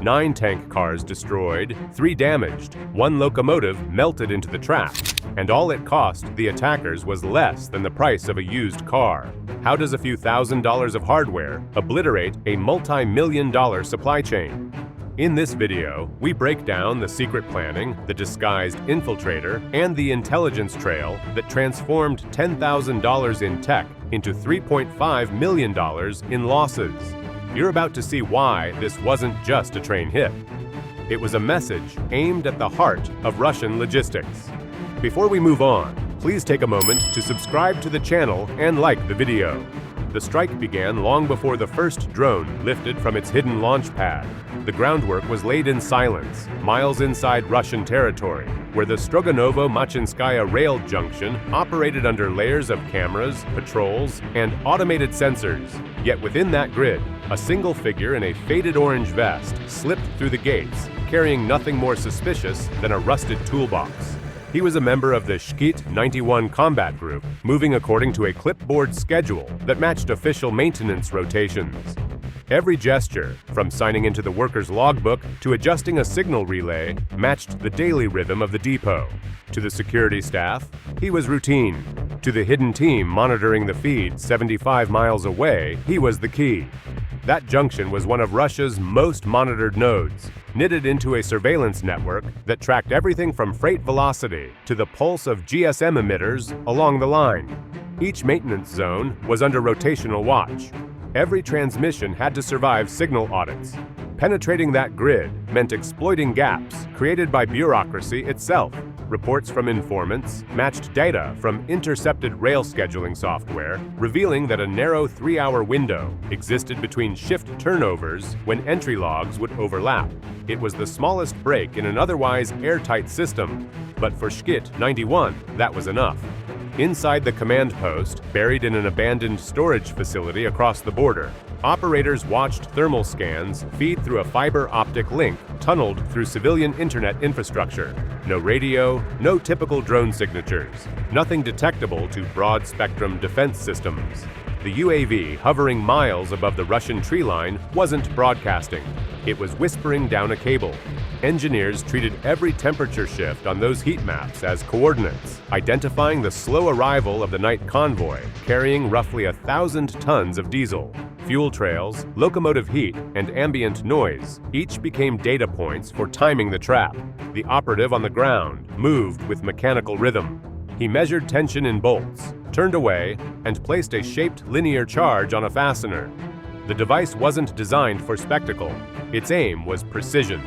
9 tank cars destroyed, 3 damaged, 1 locomotive melted into the track, and all it cost the attackers was less than the price of a used car. How does a few $1,000s of hardware obliterate a multi-million-dollar supply chain? In this video, we break down the secret planning, the disguised infiltrator, and the intelligence trail that transformed $10,000 in tech into $3.5 million in losses. You're about to see why this wasn't just a train hit. It was a message aimed at the heart of Russian logistics. Before we move on, please take a moment to subscribe to the channel and like the video. The strike began long before the first drone lifted from its hidden launch pad. The groundwork was laid in silence, miles inside Russian territory, where the Stroganovo-Machinskaya rail junction operated under layers of cameras, patrols, and automated sensors. Yet within that grid, a single figure in a faded orange vest slipped through the gates, carrying nothing more suspicious than a rusted toolbox. He was a member of the Shkit 91 combat group, moving according to a clipboard schedule that matched official maintenance rotations. Every gesture, from signing into the worker's logbook to adjusting a signal relay, matched the daily rhythm of the depot. To the security staff, he was routine. To the hidden team monitoring the feed 75 miles away, he was the key. That junction was one of Russia's most monitored nodes, knitted into a surveillance network that tracked everything from freight velocity to the pulse of GSM emitters along the line. Each maintenance zone was under rotational watch. Every transmission had to survive signal audits. Penetrating that grid meant exploiting gaps created by bureaucracy itself. Reports from informants matched data from intercepted rail scheduling software, revealing that a narrow 3-hour window existed between shift turnovers when entry logs would overlap. It was the smallest break in an otherwise airtight system, but for Shkit 91, that was enough. Inside the command post, buried in an abandoned storage facility across the border, operators watched thermal scans feed through a fiber optic link tunneled through civilian internet infrastructure. No radio, no typical drone signatures, nothing detectable to broad-spectrum defense systems. The UAV hovering miles above the Russian tree line wasn't broadcasting. It was whispering down a cable. Engineers treated every temperature shift on those heat maps as coordinates, identifying the slow arrival of the night convoy, carrying roughly 1,000 tons of diesel. Fuel trails, locomotive heat, and ambient noise each became data points for timing the trap. The operative on the ground moved with mechanical rhythm. He measured tension in bolts, turned away, and placed a shaped linear charge on a fastener. The device wasn't designed for spectacle. Its aim was precision.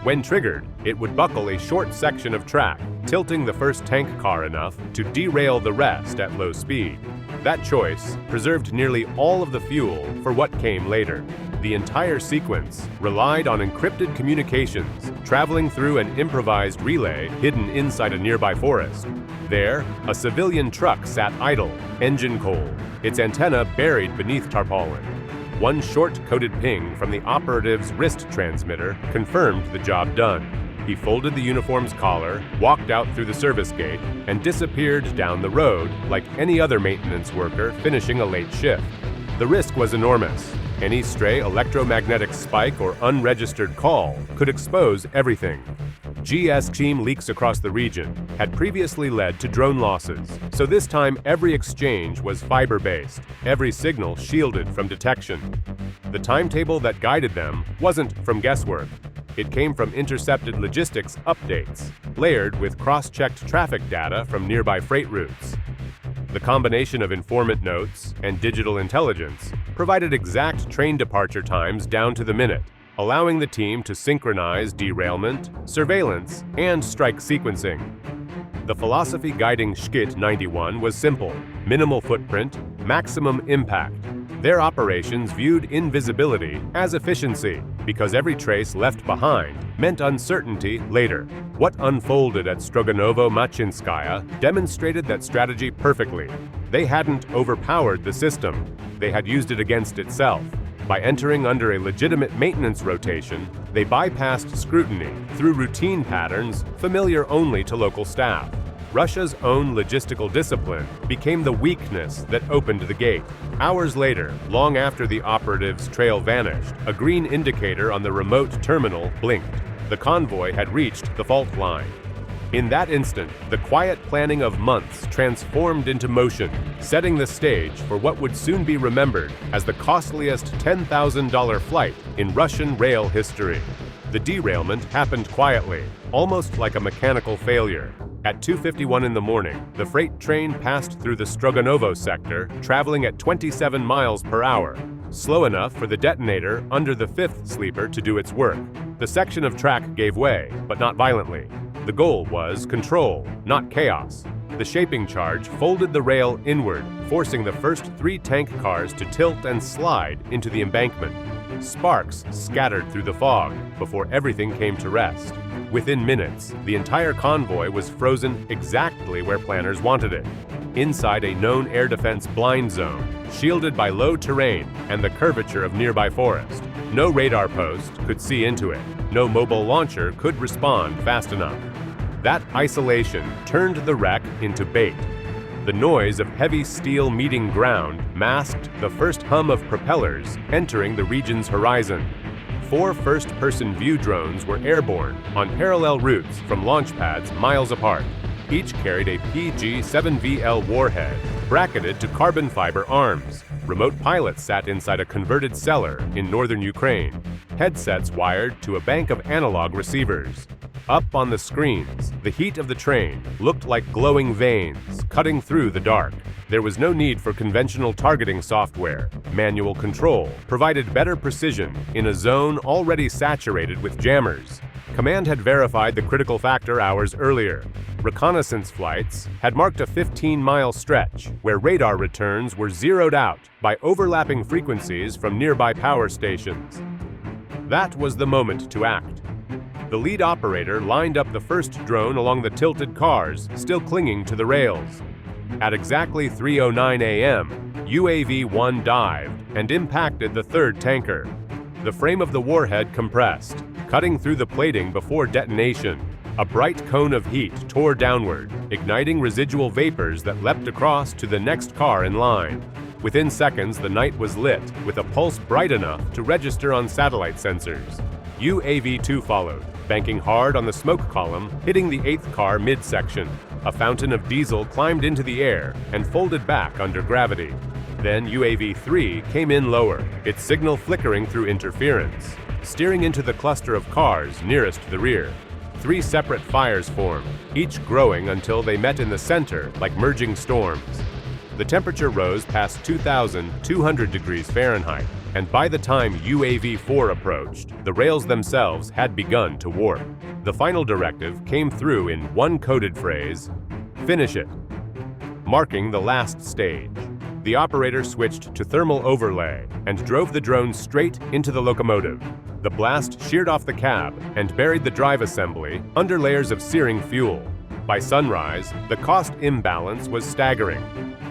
When triggered, it would buckle a short section of track, tilting the first tank car enough to derail the rest at low speed. That choice preserved nearly all of the fuel for what came later. The entire sequence relied on encrypted communications, traveling through an improvised relay hidden inside a nearby forest. There, a civilian truck sat idle, engine cold, its antenna buried beneath tarpaulin. One short-coded ping from the operative's wrist transmitter confirmed the job done. He folded the uniform's collar, walked out through the service gate, and disappeared down the road like any other maintenance worker finishing a late shift. The risk was enormous. Any stray electromagnetic spike or unregistered call could expose everything. GS team leaks across the region had previously led to drone losses, so this time every exchange was fiber-based, every signal shielded from detection. The timetable that guided them wasn't from guesswork. It came from intercepted logistics updates, layered with cross-checked traffic data from nearby freight routes. The combination of informant notes and digital intelligence provided exact train departure times down to the minute, allowing the team to synchronize derailment, surveillance, and strike sequencing. The philosophy guiding Shkit 91 was simple: minimal footprint, maximum impact. Their operations viewed invisibility as efficiency, because every trace left behind meant uncertainty later. What unfolded at Stroganovo-Machinskaya demonstrated that strategy perfectly. They hadn't overpowered the system, they had used it against itself. By entering under a legitimate maintenance rotation, they bypassed scrutiny through routine patterns familiar only to local staff. Russia's own logistical discipline became the weakness that opened the gate. Hours later, long after the operative's trail vanished, a green indicator on the remote terminal blinked. The convoy had reached the fault line. In that instant, the quiet planning of months transformed into motion, setting the stage for what would soon be remembered as the costliest $10,000 flight in Russian rail history. The derailment happened quietly, almost like a mechanical failure. At 2:51 in the morning, the freight train passed through the Stroganovo sector, traveling at 27 miles per hour, slow enough for the detonator under the fifth sleeper to do its work. The section of track gave way, but not violently. The goal was control, not chaos. The shaping charge folded the rail inward, forcing the first 3 tank cars to tilt and slide into the embankment. Sparks scattered through the fog before everything came to rest. Within minutes, the entire convoy was frozen exactly where planners wanted it, inside a known air defense blind zone, shielded by low terrain and the curvature of nearby forest. No radar post could see into it. No mobile launcher could respond fast enough. That isolation turned the wreck into bait. The noise of heavy steel meeting ground masked the first hum of propellers entering the region's horizon. 4 first-person view drones were airborne on parallel routes from launch pads miles apart. Each carried a PG-7VL warhead, bracketed to carbon fiber arms. Remote pilots sat inside a converted cellar in northern Ukraine, headsets wired to a bank of analog receivers. Up on the screens, the heat of the train looked like glowing veins cutting through the dark. There was no need for conventional targeting software. Manual control provided better precision in a zone already saturated with jammers. Command had verified the critical factor hours earlier. Reconnaissance flights had marked a 15-mile stretch where radar returns were zeroed out by overlapping frequencies from nearby power stations. That was the moment to act. The lead operator lined up the first drone along the tilted cars, still clinging to the rails. At exactly 3:09 a.m., UAV-1 dived and impacted the third tanker. The frame of the warhead compressed, cutting through the plating before detonation. A bright cone of heat tore downward, igniting residual vapors that leapt across to the next car in line. Within seconds, the night was lit, with a pulse bright enough to register on satellite sensors. UAV-2 followed, banking hard on the smoke column, hitting the 8th car midsection. A fountain of diesel climbed into the air and folded back under gravity. Then UAV-3 came in lower, its signal flickering through interference, steering into the cluster of cars nearest the rear. 3 separate fires formed, each growing until they met in the center like merging storms. The temperature rose past 2,200 degrees Fahrenheit, and by the time UAV-4 approached, the rails themselves had begun to warp. The final directive came through in one coded phrase: "Finish it," marking the last stage. The operator switched to thermal overlay and drove the drone straight into the locomotive. The blast sheared off the cab and buried the drive assembly under layers of searing fuel. By sunrise, the cost imbalance was staggering.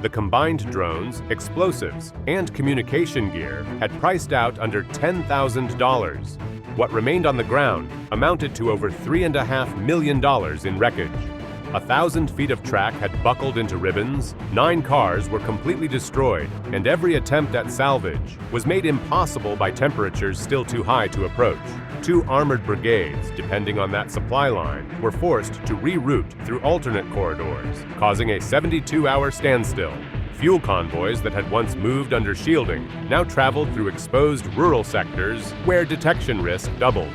The combined drones, explosives, and communication gear had priced out under $10,000. What remained on the ground amounted to over $3.5 million in wreckage. 1,000 feet of track had buckled into ribbons, 9 cars were completely destroyed, and every attempt at salvage was made impossible by temperatures still too high to approach. 2 armored brigades, depending on that supply line, were forced to reroute through alternate corridors, causing a 72-hour standstill. Fuel convoys that had once moved under shielding now traveled through exposed rural sectors where detection risk doubled.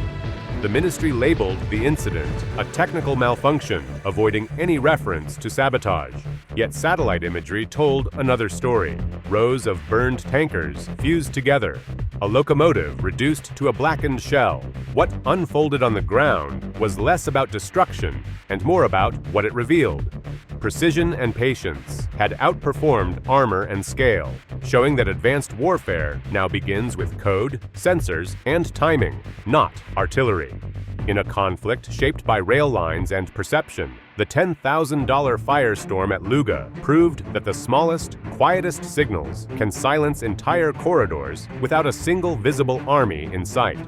The ministry labeled the incident a technical malfunction, avoiding any reference to sabotage. Yet satellite imagery told another story. Rows of burned tankers fused together, a locomotive reduced to a blackened shell. What unfolded on the ground was less about destruction and more about what it revealed. Precision and patience had outperformed armor and scale, showing that advanced warfare now begins with code, sensors, and timing, not artillery. In a conflict shaped by rail lines and perception, the $10,000 firestorm at Luga proved that the smallest, quietest signals can silence entire corridors without a single visible army in sight.